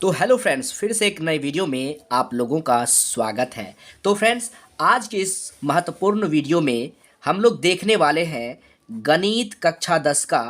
तो hello friends, फिर से एक नई वीडियो में आप लोगों का स्वागत है। तो फ्रेंड्स, आज के इस महत्वपूर्ण वीडियो में हम लोग देखने वाले हैं गणित कक्षा 10 का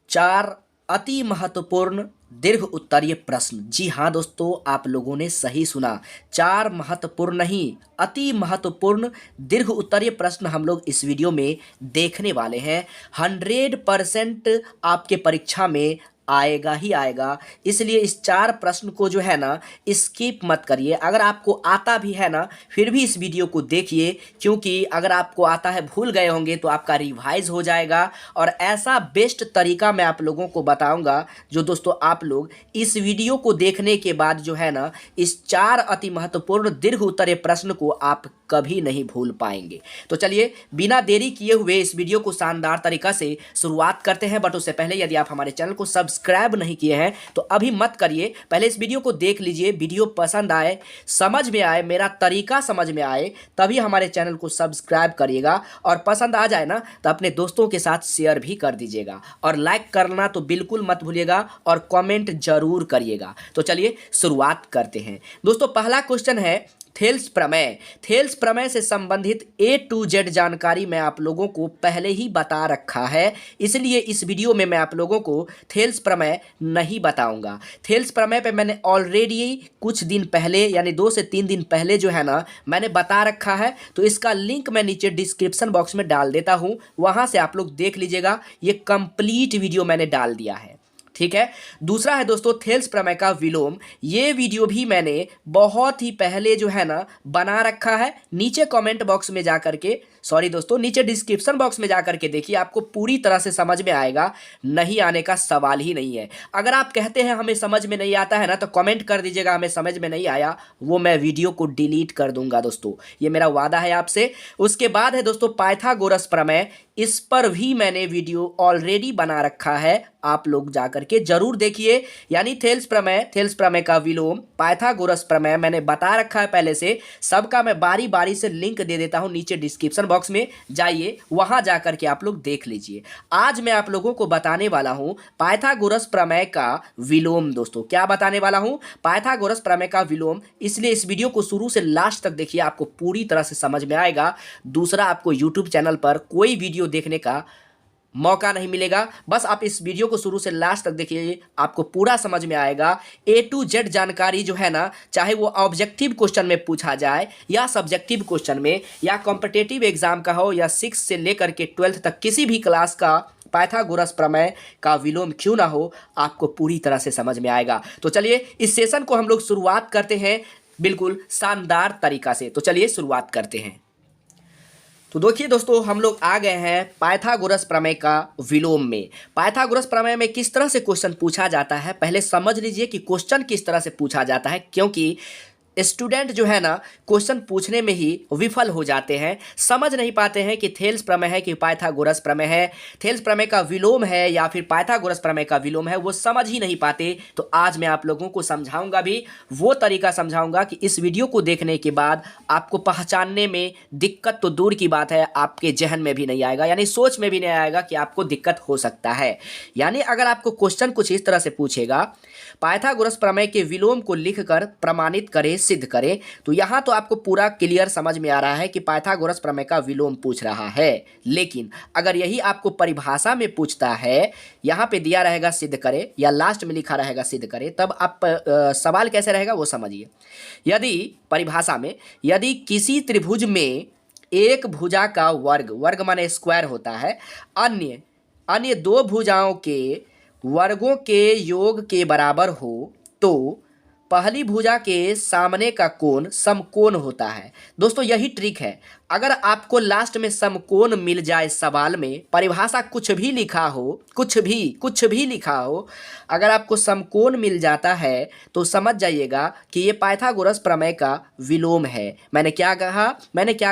4 अति महत्वपूर्ण दीर्घ उत्तरीय प्रश्न। जी हाँ दोस्तों, आप लोगों ने सही सुना, 4 महत्वपूर्ण नहीं, अति महत्वपूर्ण दीर्घ उत्तरीय प्रश्न हम लोग इस वीडियो में देखने वाले हैं। 100% आपके परीक्षा में आएगा ही आएगा, इसलिए इस 4 प्रश्न को जो है ना स्किप मत करिए। अगर आपको आता भी है ना, फिर भी इस वीडियो को देखिए, क्योंकि अगर आपको आता है, भूल गए होंगे तो आपका रिवाइज हो जाएगा। और ऐसा बेस्ट तरीका मैं आप लोगों को बताऊंगा जो दोस्तों आप लोग इस वीडियो को देखने के बाद जो है ना इस 4 अति महत्वपूर्ण दीर्घ उत्तरीय प्रश्न को आप कभी नहीं भूल पाएंगे। तो चलिए बिना देरी किए हुए इस वीडियो को शानदार तरीका से शुरुआत करते हैं। बट उससे पहले यदि आप हमारे चैनल को सब्सक्राइब नहीं किए हैं तो अभी मत करिए, पहले इस वीडियो को देख लीजिए। वीडियो पसंद आए, समझ में आए, मेरा तरीका समझ में आए, तभी हमारे चैनल को सब्सक्राइब करिएगा। और पसंद आ जाए ना तो अपने दोस्तों के साथ शेयर भी कर दीजिएगा, और लाइक करना तो बिल्कुल मत भूलिएगा, और कमेंट जरूर करिएगा। तो चलिए शुरुआत करते हैं दोस्तों। पहला क्वेश्चन है थेल्स प्रमेय। थेल्स प्रमेय से संबंधित A to Z जानकारी मैं आप लोगों को पहले ही बता रखा है, इसलिए इस वीडियो में मैं आप लोगों को थेल्स प्रमेय नहीं बताऊंगा। थेल्स प्रमेय पे मैंने ऑलरेडी कुछ दिन पहले, यानी 2 से 3 दिन पहले जो है ना मैंने बता रखा है, तो इसका लिंक मैं नीचे डिस्क्रिप्शन बॉक्स में डाल देता हूं, वहां से आप लोग देख लीजिएगा। ये कंप्लीट वीडियो मैंने डाल दिया है, ठीक है। दूसरा है दोस्तों थेल्स प्रमेय का विलोम। ये वीडियो भी मैंने बहुत ही पहले जो है ना बना रखा है, नीचे कमेंट बॉक्स में जा करके, सॉरी दोस्तों, नीचे डिस्क्रिप्शन बॉक्स में जा करके देखिए, आपको पूरी तरह से समझ में आएगा, नहीं आने का सवाल ही नहीं है। अगर आप कहते हैं हमें समझ में नहीं आता है ना, तो कमेंट कर दीजिएगा हमें समझ में नहीं आया, वो मैं वीडियो को डिलीट कर दूंगा दोस्तों, ये मेरा वादा है आपसे। उसके बाद है दोस्तों पाइथागोरस प्रमेय। इस पर भी मैंने वीडियो ऑलरेडी बना रखा है, आप लोग जाकर के जरूर देखिए। यानी थेल्स प्रमेय का विलोम, पाइथागोरस प्रमेय मैंने बता रखा है पहले से, सबका मैं बारी बारी से लिंक दे देता हूं नीचे डिस्क्रिप्शन बॉक्स में, जाइए वहां जाकर के आप लोग देख लीजिए। आज मैं आप लोगों को बताने वाला हूं पाइथागोरस प्रमेय का विलोम। दोस्तों क्या बताने वाला हूं? पाइथागोरस प्रमेय का विलोम, इसलिए इस वीडियो को शुरू से लास्ट तक देखिए, आपको पूरी तरह से समझ में आएगा। दूसरा, आपको यूट्यूब चैनल पर कोई वीडियो देखने का मौका नहीं मिलेगा, बस आप इस वीडियो को शुरू से लास्ट तक देखिए, आपको पूरा समझ में आएगा। A to Z जानकारी जो है ना, चाहे वो ऑब्जेक्टिव क्वेश्चन में पूछा जाए या सब्जेक्टिव क्वेश्चन में, या कॉम्पिटिटिव एग्जाम का हो, या 6 से लेकर के 12th तक किसी भी क्लास का पाइथागोरस प्रमेय का विलोम क्यों ना हो, आपको पूरी तरह से समझ में आएगा। तो चलिए इस सेशन को हम लोग शुरुआत करते हैं बिल्कुल शानदार तरीका से। तो चलिए शुरुआत करते हैं। तो देखिए दोस्तों, हम लोग आ गए हैं पाइथागोरस प्रमेय का विलोम में। पाइथागोरस प्रमेय में किस तरह से क्वेश्चन पूछा जाता है, पहले समझ लीजिए कि क्वेश्चन किस तरह से पूछा जाता है, क्योंकि स्टूडेंट जो है ना क्वेश्चन पूछने में ही विफल हो जाते हैं, समझ नहीं पाते हैं कि थेल्स प्रमेय है कि पाइथागोरस प्रमेय है, थेल्स प्रमेय का विलोम है या फिर पाइथागोरस प्रमेय का विलोम है, वो समझ ही नहीं पाते। तो आज मैं आप लोगों को समझाऊंगा भी, वो तरीका समझाऊंगा कि इस वीडियो को देखने के बाद आपको पहचानने में दिक्कत तो दूर की बात है, आपके जहन में भी नहीं आएगा, यानी सोच में भी नहीं आएगा कि आपको दिक्कत हो सकता है। यानी अगर आपको क्वेश्चन कुछ इस तरह से पूछेगा, पाइथागोरस प्रमेय के विलोम को लिखकर प्रमाणित करें, सिद्ध करें, तो यहां तो आपको पूरा क्लियर समझ में आ रहा है कि पाइथागोरस प्रमेय का विलोम पूछ रहा है। लेकिन अगर यही आपको परिभाषा में पूछता है, यहां पे दिया रहेगा सिद्ध करें या लास्ट में लिखा रहेगा सिद्ध करें, तब आप सवाल कैसे रहेगा वो समझिए। यदि परिभाषा में, यदि किसी त्रिभुज में एक भुजा का वर्ग माने स्क्वायर होता है, अन्य 2 भुजाओं के वर्गों के योग के बराबर हो, तो पहली भुजा के सामने का कोण समकोण होता है। दोस्तों यही ट्रिक है, अगर आपको लास्ट में समकोण मिल जाए सवाल में, परिभाषा कुछ भी लिखा हो, कुछ भी लिखा हो, अगर आपको समकोण मिल जाता है तो समझ जाइएगा कि ये पाइथागोरस प्रमेय का विलोम है। मैंने क्या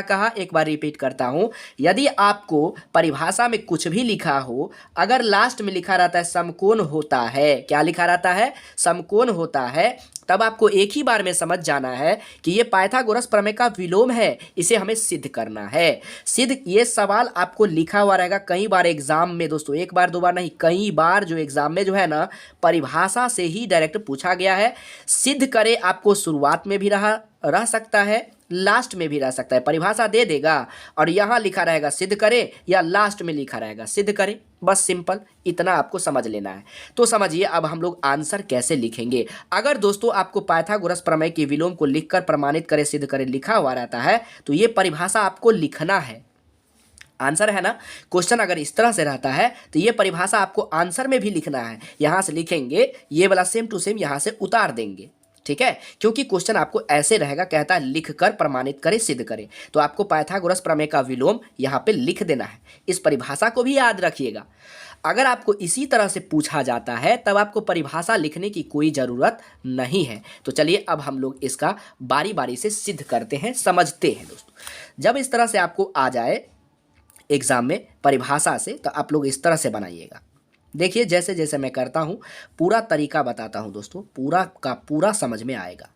कहा एक बार रिपीट करता हूं। यदि आपको परिभाषा में कुछ भी लिखा हो, अगर लास्ट में लिखा रहता है समकोण होता है, क्या लिखा रहता है? समकोण होता है, तब आपको एक ही बार में समझ जाना है कि ये पाइथागोरस प्रमेय का विलोम है, इसे हमें सिद्ध सिद्ध करना है। सिद्ध, ये सवाल आपको लिखा हुआ रहेगा कई बार एग्जाम में दोस्तों, एक बार दो बार नहीं, कई बार जो एग्जाम में जो है ना परिभाषा से ही डायरेक्ट पूछा गया है। सिद्ध करे आपको शुरुआत में भी रह सकता है, लास्ट में भी रह सकता है। परिभाषा दे देगा और यहाँ लिखा रहेगा सिद्ध करे, या लास्ट में लिखा रहेगा सिद्ध करे, बस सिंपल इतना आपको समझ लेना है। तो समझिए अब हम लोग आंसर कैसे लिखेंगे। अगर दोस्तों आपको पाइथागोरस प्रमेय के विलोम को लिखकर प्रमाणित करे सिद्ध करे लिखा हुआ रहता है तो ये परिभाषा आपको लिखना है। आंसर है ना, क्वेश्चन अगर इस तरह से रहता है तो ये परिभाषा आपको आंसर में भी लिखना है। यहाँ से लिखेंगे, ये वाला सेम टू सेम यहाँ से उतार देंगे, ठीक है, क्योंकि क्वेश्चन आपको ऐसे रहेगा, कहता है लिखकर प्रमाणित करे सिद्ध करे, तो आपको पाइथागोरस प्रमेय का विलोम यहाँ पे लिख देना है। इस परिभाषा को भी याद रखिएगा। अगर आपको इसी तरह से पूछा जाता है तब आपको परिभाषा लिखने की कोई ज़रूरत नहीं है। तो चलिए अब हम लोग इसका बारी बारी से सिद्ध करते हैं, समझते हैं दोस्तों। जब इस तरह से आपको आ जाए एग्जाम में परिभाषा से तो आप लोग इस तरह से बनाइएगा। देखिए जैसे जैसे मैं करता हूं पूरा तरीका बताता हूं दोस्तों, पूरा का पूरा समझ में आएगा।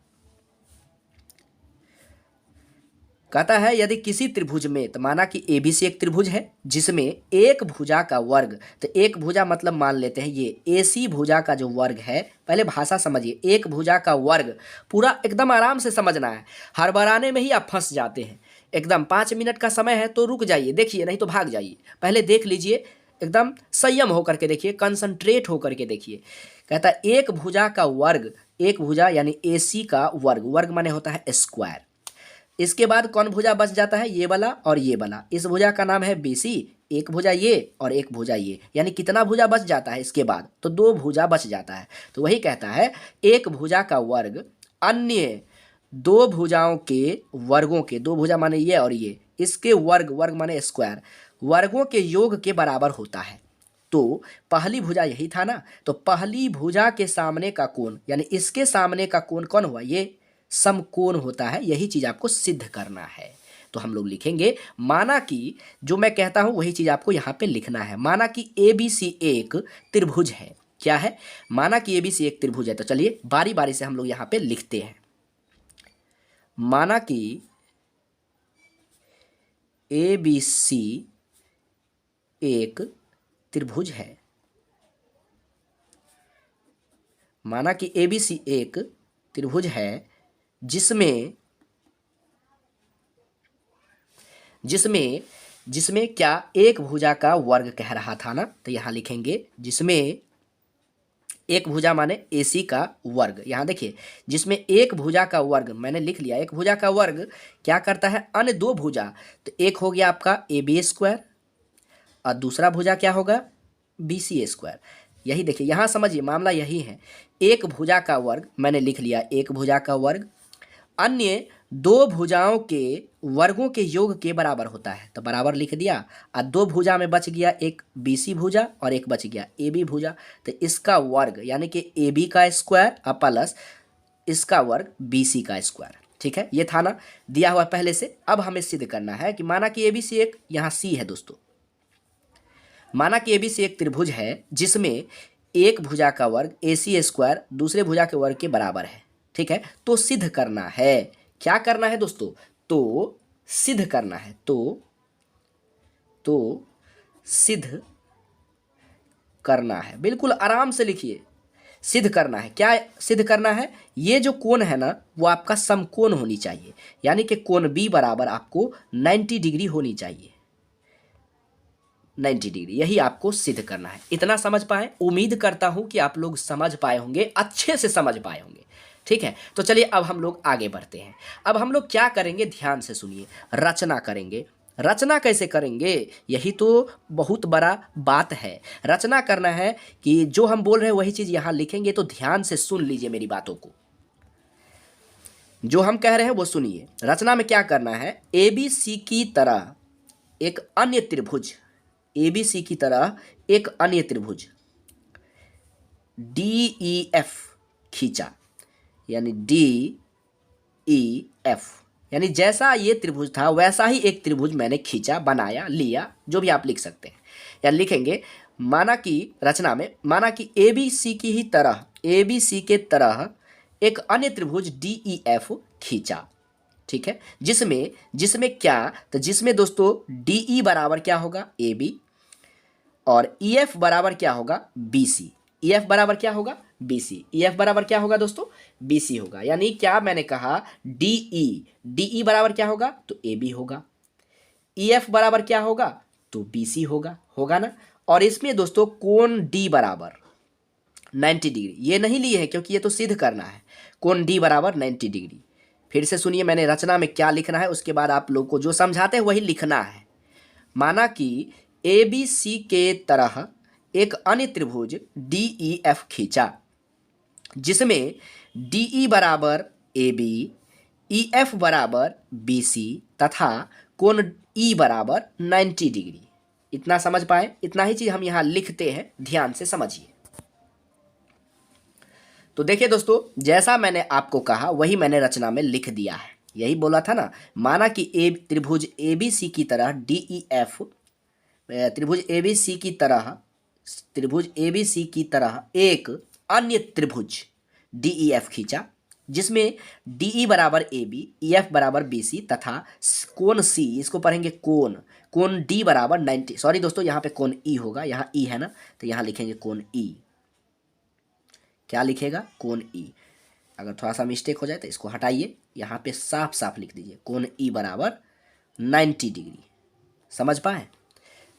कहता है यदि किसी त्रिभुज में, तो माना कि एबीसी एक त्रिभुज है जिसमें एक भुजा का वर्ग, तो एक भुजा मतलब मान लेते हैं ये एसी भुजा का जो वर्ग है, पहले भाषा समझिए, एक भुजा का वर्ग पूरा एकदम आराम से समझना है, हड़बड़ाने में ही आप फंस जाते हैं। एकदम 5 मिनट का समय है तो रुक जाइए, देखिए, नहीं तो भाग जाइए, पहले देख लीजिए, एकदम संयम होकर के देखिए, कंसंट्रेट होकर के देखिए। कहता है एक भुजा का वर्ग, एक भुजा यानी एसी का वर्ग, वर्ग माने होता है स्क्वायर। इसके बाद कौन भुजा बच जाता है, ये वाला और ये वाला, इस भुजा का नाम है बीसी, एक भुजा ये और एक भुजा ये, यानी कितना भुजा बच जाता है इसके बाद, तो 2 भुजा बच जाता है। तो वही कहता है एक भुजा का वर्ग अन्य 2 भुजाओं के वर्गों के, 2 भुजा माने ये और ये, इसके वर्ग, वर्ग माने स्क्वायर, वर्गों के योग के बराबर होता है। तो पहली भुजा यही था ना, तो पहली भुजा के सामने का कोण यानी इसके सामने का कोण कौन हुआ, ये समकोण होता है। यही चीज आपको सिद्ध करना है। तो हम लोग लिखेंगे, माना कि जो मैं कहता हूं वही चीज आपको यहां पे लिखना है। माना कि एबीसी एक त्रिभुज है, क्या है, माना कि एबीसी एक त्रिभुज है। तो चलिए बारी बारी से हम लोग यहां पे लिखते हैं। माना कि एबीसी एक त्रिभुज है, माना कि एबीसी एक त्रिभुज है जिसमें क्या एक भुजा का वर्ग कह रहा था ना, तो यहां लिखेंगे जिसमें एक भुजा माने एसी का वर्ग। यहां देखिए जिसमें एक भुजा का वर्ग मैंने लिख लिया, एक भुजा का वर्ग क्या करता है, अन्य 2 भुजा, तो एक हो गया आपका ए बी स्क्वायर और दूसरा भुजा क्या होगा, बी सी स्क्वायर। यही देखिए यहाँ समझिए मामला यही है, एक भुजा का वर्ग मैंने लिख लिया, एक भुजा का वर्ग अन्य 2 भुजाओं के वर्गों के योग के बराबर होता है, तो बराबर लिख दिया। और 2 भुजा में बच गया एक बीसी भुजा और एक बच गया ए बी भुजा, तो इसका वर्ग यानी कि ए बी का स्क्वायर और प्लस इसका वर्ग बी सी का स्क्वायर। ठीक है, ये था ना दिया हुआ पहले से। अब हमें सिद्ध करना है कि माना कि ए बी सी एक, यहाँ सी है दोस्तों, माना कि एबीसी एक त्रिभुज है जिसमें एक भुजा का वर्ग एसी स्क्वायर दूसरे भुजा के वर्ग के बराबर है। ठीक है, तो सिद्ध करना है, क्या करना है दोस्तों, तो सिद्ध करना है, तो सिद्ध करना है। बिल्कुल आराम से लिखिए, सिद्ध करना है। क्या सिद्ध करना है, ये जो कोण है ना वो आपका समकोण होनी चाहिए, यानी कि कोण बी बराबर आपको 90 डिग्री होनी चाहिए, 90 डिग्री, यही आपको सिद्ध करना है। इतना समझ पाए, उम्मीद करता हूं कि आप लोग समझ पाए होंगे, अच्छे से समझ पाए होंगे। ठीक है, तो चलिए अब हम लोग आगे बढ़ते हैं। अब हम लोग क्या करेंगे, ध्यान से सुनिए, रचना करेंगे। रचना कैसे करेंगे, यही तो बहुत बड़ा बात है। रचना करना है कि जो हम बोल रहे हैं वही चीज यहां लिखेंगे, तो ध्यान से सुन लीजिए मेरी बातों को, जो हम कह रहे हैं वो सुनिए। रचना में क्या करना है, ए बी सी की तरह एक अन्य त्रिभुज, एबीसी की तरह एक अन्य त्रिभुज DEF खींचा, यानी DEF यानी जैसा ये त्रिभुज था वैसा ही एक त्रिभुज मैंने खींचा, बनाया, लिया, जो भी आप लिख सकते हैं। या लिखेंगे माना कि रचना में, माना कि एबीसी की ही तरह, एबीसी के तरह एक अन्य त्रिभुज DEF खींचा। ठीक है, जिसमें जिसमें क्या, तो जिसमें दोस्तों DE बराबर क्या होगा AB और EF बराबर क्या होगा BC। EF बराबर क्या होगा BC। EF बराबर क्या होगा दोस्तों BC होगा। यानी क्या मैंने कहा DE बराबर क्या होगा तो AB होगा, EF बराबर क्या होगा तो BC होगा, होगा ना। और इसमें दोस्तों कोण D बराबर 90 डिग्री, ये नहीं लिए है क्योंकि ये तो सिद्ध करना है। कोण D बराबर 90 डिग्री। फिर से सुनिए मैंने रचना में क्या लिखना है, उसके बाद आप लोग को जो समझाते हैं वही लिखना है। माना कि ABC के तरह एक अन्य त्रिभुज DEF खींचा, जिसमें DE बराबर AB, EF बराबर BC तथा कोण E बराबर 90 डिग्री। इतना समझ पाए? इतना ही चीज हम यहाँ लिखते हैं, ध्यान से समझिए। तो देखिए दोस्तों, जैसा मैंने आपको कहा वही मैंने रचना में लिख दिया है। यही बोला था ना, माना कि त्रिभुज ABC की तरह DEF, त्रिभुज ABC की तरह एक अन्य त्रिभुज DEF खींचा, जिसमें DE बराबर AB, EF बराबर BC तथा कोण C, इसको पढ़ेंगे कोण D बराबर 90, सॉरी दोस्तों यहाँ पे कोण E होगा, यहाँ E है ना, तो यहाँ लिखेंगे कोण E। क्या लिखेगा कोण E। अगर थोड़ा सा मिस्टेक हो जाए तो इसको हटाइए, यहाँ पे साफ साफ लिख दीजिए कोण E बराबर 90 डिग्री। समझ पाए?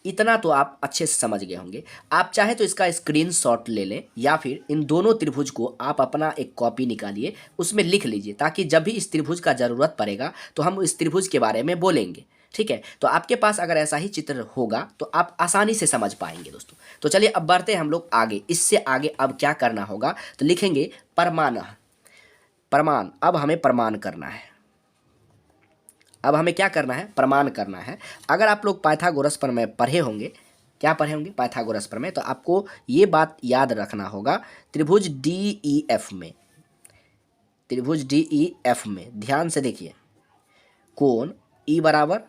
इतना तो आप अच्छे से समझ गए होंगे। आप चाहे तो इसका स्क्रीनशॉट ले लें या फिर इन दोनों त्रिभुज को आप अपना एक कॉपी निकालिए, उसमें लिख लीजिए, ताकि जब भी इस त्रिभुज का ज़रूरत पड़ेगा तो हम इस त्रिभुज के बारे में बोलेंगे। ठीक है, तो आपके पास अगर ऐसा ही चित्र होगा तो आप आसानी से समझ पाएंगे दोस्तों। तो चलिए अब बढ़ते हैं हम लोग आगे। इससे आगे अब क्या करना होगा तो लिखेंगे प्रमाण। अब हमें प्रमाण करना है। अब हमें क्या करना है? प्रमाण करना है। अगर आप लोग पाइथागोरस प्रमेय पढ़े होंगे, क्या पढ़े होंगे? पाइथागोरस प्रमेय। तो आपको ये बात याद रखना होगा, त्रिभुज DEF में ध्यान से देखिए, कोण E बराबर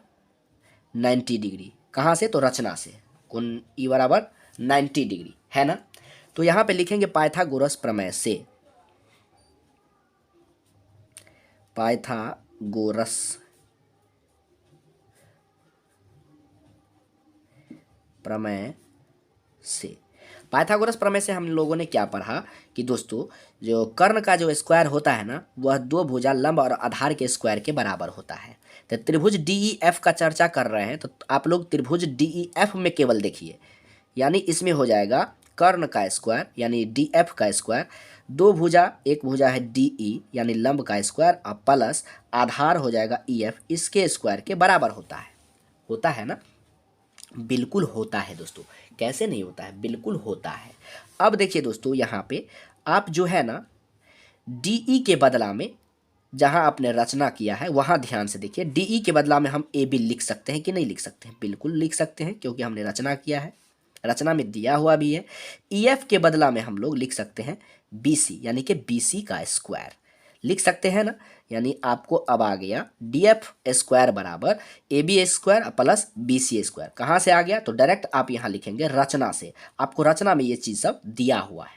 90 डिग्री। कहाँ से? तो रचना से। कोण E बराबर 90 डिग्री है ना। तो यहाँ पे लिखेंगे पाइथागोरस प्रमेय से, पाइथागोरस प्रमेय से। पाइथागोरस प्रमेय से हम लोगों ने क्या पढ़ा कि दोस्तों जो कर्ण का जो स्क्वायर होता है ना, वह दो भुजा लंब और आधार के स्क्वायर के बराबर होता है। तो त्रिभुज DEF का चर्चा कर रहे हैं, तो आप लोग त्रिभुज DEF में केवल देखिए, यानी इसमें हो जाएगा कर्ण का स्क्वायर यानी DF का स्क्वायर, दो भुजा, एक भुजा है DE यानी लंब का स्क्वायर, और प्लस आधार हो जाएगा EF, इसके स्क्वायर के बराबर होता है ना। बिल्कुल होता है दोस्तों, कैसे नहीं होता है? बिल्कुल होता है। अब देखिए दोस्तों, यहाँ पे आप जो है ना DE के बदला में जहाँ आपने रचना किया है वहाँ ध्यान से देखिए, DE के बदला में हम AB लिख सकते हैं कि नहीं लिख सकते हैं? बिल्कुल लिख सकते हैं, क्योंकि हमने रचना किया है, रचना में दिया हुआ भी है। EF के बदला में हम लोग लिख सकते हैं BC, यानी कि BC का स्क्वायर लिख सकते हैं ना। यानी आपको अब आ गया DF स्क्वायर बराबर AB square plus BC square. कहाँ से आ गया? तो डायरेक्ट आप यहाँ लिखेंगे रचना से। आपको रचना में ये चीज़ सब दिया हुआ है,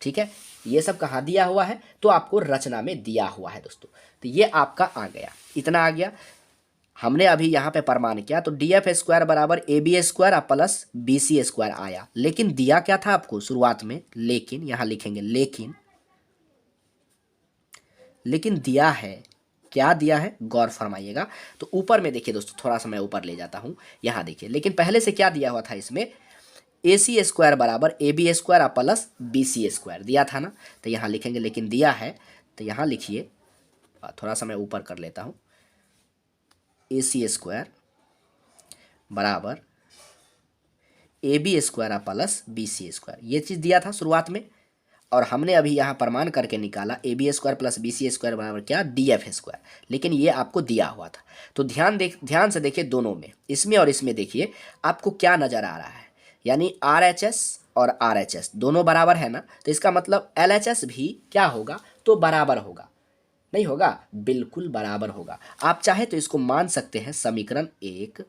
ठीक है। ये सब कहाँ दिया हुआ है? तो आपको रचना में दिया हुआ है दोस्तों। तो ये आपका आ गया, इतना आ गया। हमने अभी यहाँ पे प्रमाण किया, तो DF स्क्वायर बराबर AB square plus BC square आया। लेकिन दिया क्या था आपको शुरुआत में? लेकिन यहाँ लिखेंगे लेकिन दिया है, क्या दिया है? गौर फरमाइएगा। तो ऊपर में देखिए दोस्तों, थोड़ा सा मैं ऊपर ले जाता हूँ, यहाँ देखिए। लेकिन पहले से क्या दिया हुआ था इसमें? AC स्क्वायर बराबर AB square plus BC square दिया था ना। तो यहाँ लिखेंगे लेकिन दिया है, तो यहाँ लिखिए, थोड़ा सा मैं ऊपर कर लेता हूँ, AC स्क्वायर बराबर AB square plus BC square, ये चीज़ दिया था शुरुआत में। और हमने अभी यहाँ प्रमाण करके निकाला AB square plus BC square बराबर क्या? DF square. लेकिन ये आपको दिया हुआ था। तो ध्यान से देखिए, दोनों में, इसमें और इसमें देखिए आपको क्या नज़र आ रहा है। यानी RHS और RHS दोनों बराबर है ना। तो इसका मतलब LHS भी क्या होगा? तो बराबर होगा, नहीं होगा? बिल्कुल बराबर होगा। आप चाहे तो इसको मान सकते हैं समीकरण 1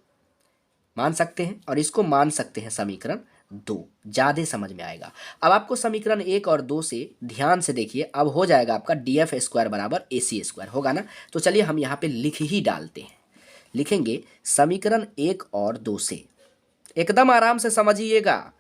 मान सकते हैं, और इसको मान सकते हैं समीकरण 2, ज़्यादा समझ में आएगा। अब आपको समीकरण 1 और 2 से ध्यान से देखिए, अब हो जाएगा आपका DF² बराबर AC² होगा ना। तो चलिए हम यहाँ पे लिख ही डालते हैं, लिखेंगे समीकरण 1 और 2 से, एकदम आराम से समझिएगा,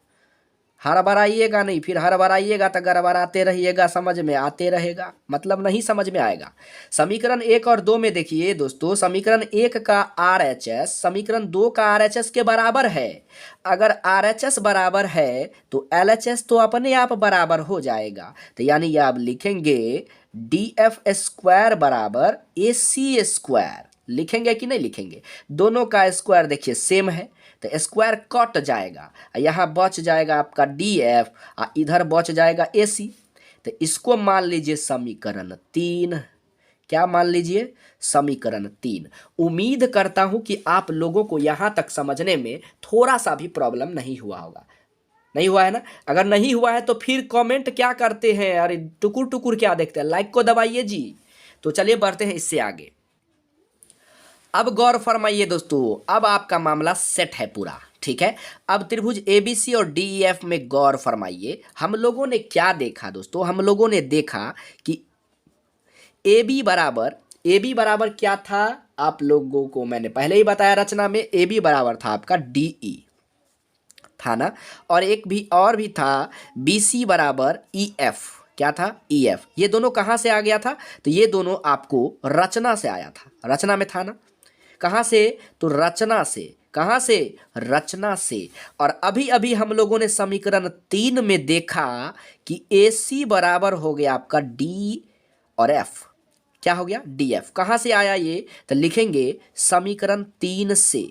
हड़बड़ाइएगा नहीं, फिर हड़बड़ाइएगा तो गड़बड़ाते रहिएगा, समझ में आते रहेगा, मतलब नहीं समझ में आएगा। समीकरण 1 और 2 में देखिए दोस्तों, समीकरण 1 का RHS समीकरण 2 का RHS के बराबर है। अगर RHS बराबर है तो LHS तो अपने आप बराबर हो जाएगा। तो यानी ये आप लिखेंगे DF² बराबर AC², लिखेंगे कि नहीं लिखेंगे? दोनों का स्क्वायर देखिए सेम है, तो स्क्वायर कट जाएगा, यहाँ बच जाएगा आपका DF, इधर बच जाएगा AC। तो इसको मान लीजिए समीकरण 3। क्या मान लीजिए? समीकरण 3। उम्मीद करता हूं कि आप लोगों को यहाँ तक समझने में थोड़ा सा भी प्रॉब्लम नहीं हुआ होगा। नहीं हुआ है ना? अगर नहीं हुआ है तो फिर कमेंट क्या करते हैं, अरे टुकुर टुकुर क्या देखते हैं, लाइक को दबाइए जी। तो चलिए बढ़ते हैं इससे आगे। अब गौर फरमाइए दोस्तों, अब आपका मामला सेट है पूरा, ठीक है। अब त्रिभुज ABC और DEF में गौर फरमाइए, हम लोगों ने क्या देखा दोस्तों? हम लोगों ने देखा कि AB बराबर क्या था? आप लोगों को मैंने पहले ही बताया रचना में, AB बराबर था आपका DE था ना, और एक भी और भी था BC बराबर EF। क्या था? EF। ये दोनों कहाँ से आ गया था? तो ये दोनों आपको रचना से आया था, रचना में था ना। कहाँ से? तो रचना से। कहाँ से? रचना से। और अभी अभी हम लोगों ने समीकरण 3 में देखा कि AC बराबर हो गया आपका D और F। क्या हो गया? DF। कहाँ से आया ये? तो लिखेंगे समीकरण 3 से।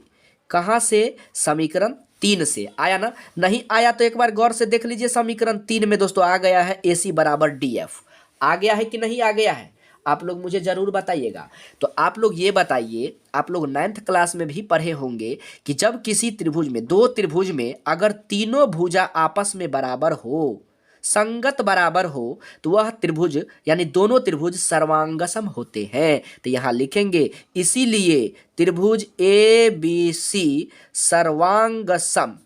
कहाँ से? समीकरण 3 से आया ना। नहीं आया तो एक बार गौर से देख लीजिए, समीकरण 3 में दोस्तों आ गया है AC बराबर DF। आ गया है कि नहीं आ गया है? आप लोग मुझे जरूर बताइएगा। तो आप लोग ये बताइए, आप लोग 9th क्लास में भी पढ़े होंगे कि जब किसी त्रिभुज में, दो त्रिभुज में अगर तीनों भुजा आपस में बराबर हो, संगत बराबर हो, तो वह त्रिभुज यानी दोनों त्रिभुज सर्वांगसम होते हैं। तो यहाँ लिखेंगे इसीलिए त्रिभुज ABC सर्वांगसम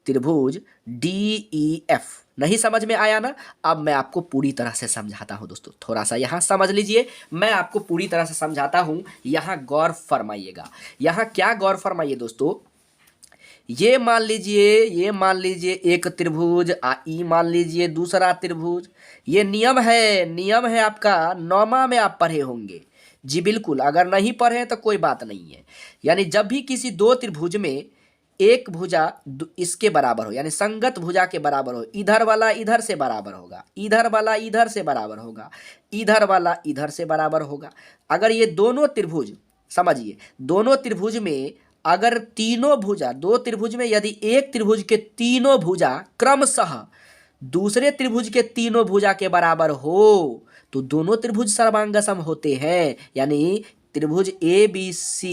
त्रिभुज DEF। नहीं समझ में आया ना? अब मैं आपको पूरी तरह से समझाता हूं दोस्तों, थोड़ा सा यहाँ समझ लीजिए, मैं आपको पूरी तरह से समझाता हूं, यहाँ गौर फरमाइएगा। यहाँ क्या गौर फरमाइए दोस्तों? ये मान लीजिए एक त्रिभुज, ई मान लीजिए दूसरा त्रिभुज। ये नियम है आपका, 9वां में आप पढ़े होंगे जी। बिल्कुल, अगर नहीं पढ़े तो कोई बात नहीं है। यानी जब भी किसी दो त्रिभुज में एक भुजा इसके बराबर हो, यानी संगत भुजा के बराबर हो, इधर वाला इधर से बराबर होगा, इधर वाला इधर से बराबर होगा, इधर वाला इधर से बराबर होगा। अगर ये दोनों त्रिभुज, समझिए, दोनों त्रिभुज में अगर तीनों भुजा, दो त्रिभुज में यदि एक त्रिभुज के तीनों भुजा क्रमशः दूसरे त्रिभुज के तीनों भुजा के बराबर हो, तो दोनों त्रिभुज सर्वांगसम होते हैं। यानी त्रिभुज ABC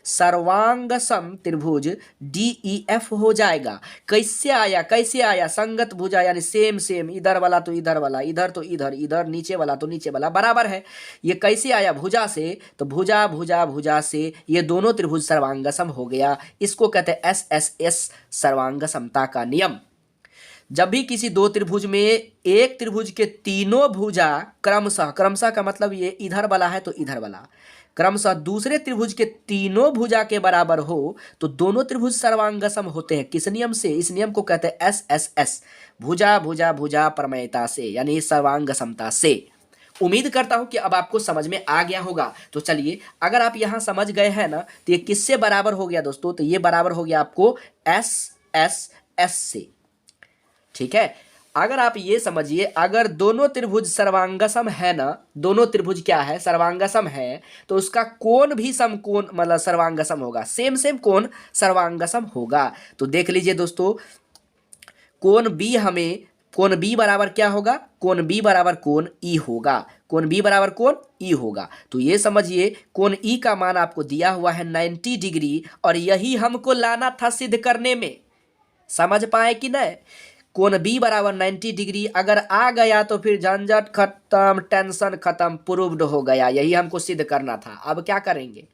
सर्वांगसम त्रिभुज DEF हो जाएगा। कैसे आया? संगत भुजा यानी सेम, इधर वाला तो इधर वाला, इधर तो इधर, इधर नीचे वाला तो नीचे वाला बराबर है। ये कैसे आया? भुजा से। तो भुजा से ये दोनों त्रिभुज सर्वांगसम हो गया। इसको कहते हैं SSS सर्वांगसमता का नियम। जब भी किसी दो त्रिभुज में एक त्रिभुज के तीनों भुजा क्रमशः का मतलब ये इधर वाला है तो इधर वाला, क्रमशः दूसरे त्रिभुज के तीनों भुजा के बराबर हो, तो दोनों त्रिभुज सर्वांगसम होते हैं। किस नियम से? इस नियम को कहते हैं SSS भुजा प्रमेयता से, यानी सर्वांगसमता से। उम्मीद करता हूं कि अब आपको समझ में आ गया होगा। तो चलिए, अगर आप यहां समझ गए हैं ना, तो ये किससे बराबर हो गया दोस्तों? तो ये बराबर हो गया आपको SSS से, ठीक है। अगर आप ये समझिए, अगर दोनों त्रिभुज सर्वांगसम है ना, दोनों त्रिभुज क्या है? सर्वांगसम है, तो उसका कोण भी समकोण मतलब सर्वांगसम होगा, सेम कोण सर्वांगसम होगा। तो देख लीजिए दोस्तों, कोण B बराबर क्या होगा? कोण B बराबर कोण E होगा। कोण B बराबर कोण E होगा। तो ये समझिए, कोण E का मान आपको दिया हुआ है 90 डिग्री, और यही हमको लाना था सिद्ध करने में। समझ पाए कि नहीं? कोण B बराबर 90 डिग्री अगर आ गया तो फिर झंझट खत्म, टेंशन खत्म, प्रूव्ड हो गया। यही हमको सिद्ध करना था। अब क्या करेंगे?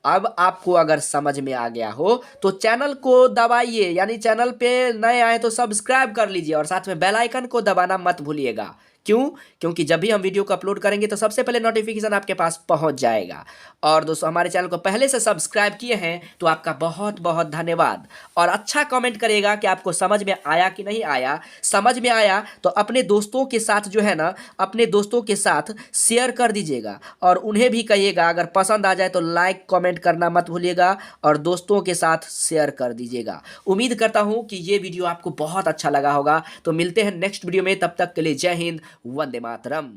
अब आपको अगर समझ में आ गया हो तो चैनल को दबाइए, यानी चैनल पे नए आए तो सब्सक्राइब कर लीजिए और साथ में बेल आइकन को दबाना मत भूलिएगा। क्यों? क्योंकि जब भी हम वीडियो को अपलोड करेंगे तो सबसे पहले नोटिफिकेशन आपके पास पहुंच जाएगा। और दोस्तों, हमारे चैनल को पहले से सब्सक्राइब किए हैं तो आपका बहुत बहुत धन्यवाद। और अच्छा कमेंट करिएगा कि आपको समझ में आया कि नहीं आया। समझ में आया तो अपने दोस्तों के साथ जो है ना, अपने दोस्तों के साथ शेयर कर दीजिएगा और उन्हें भी कहिएगा, अगर पसंद आ जाए तो लाइक कमेंट करना मत भूलिएगा और दोस्तों के साथ शेयर कर दीजिएगा। उम्मीद करता हूं कि ये वीडियो आपको बहुत अच्छा लगा होगा। तो मिलते हैं नेक्स्ट वीडियो में, तब तक के लिए जय हिंद, वंदे मातरम।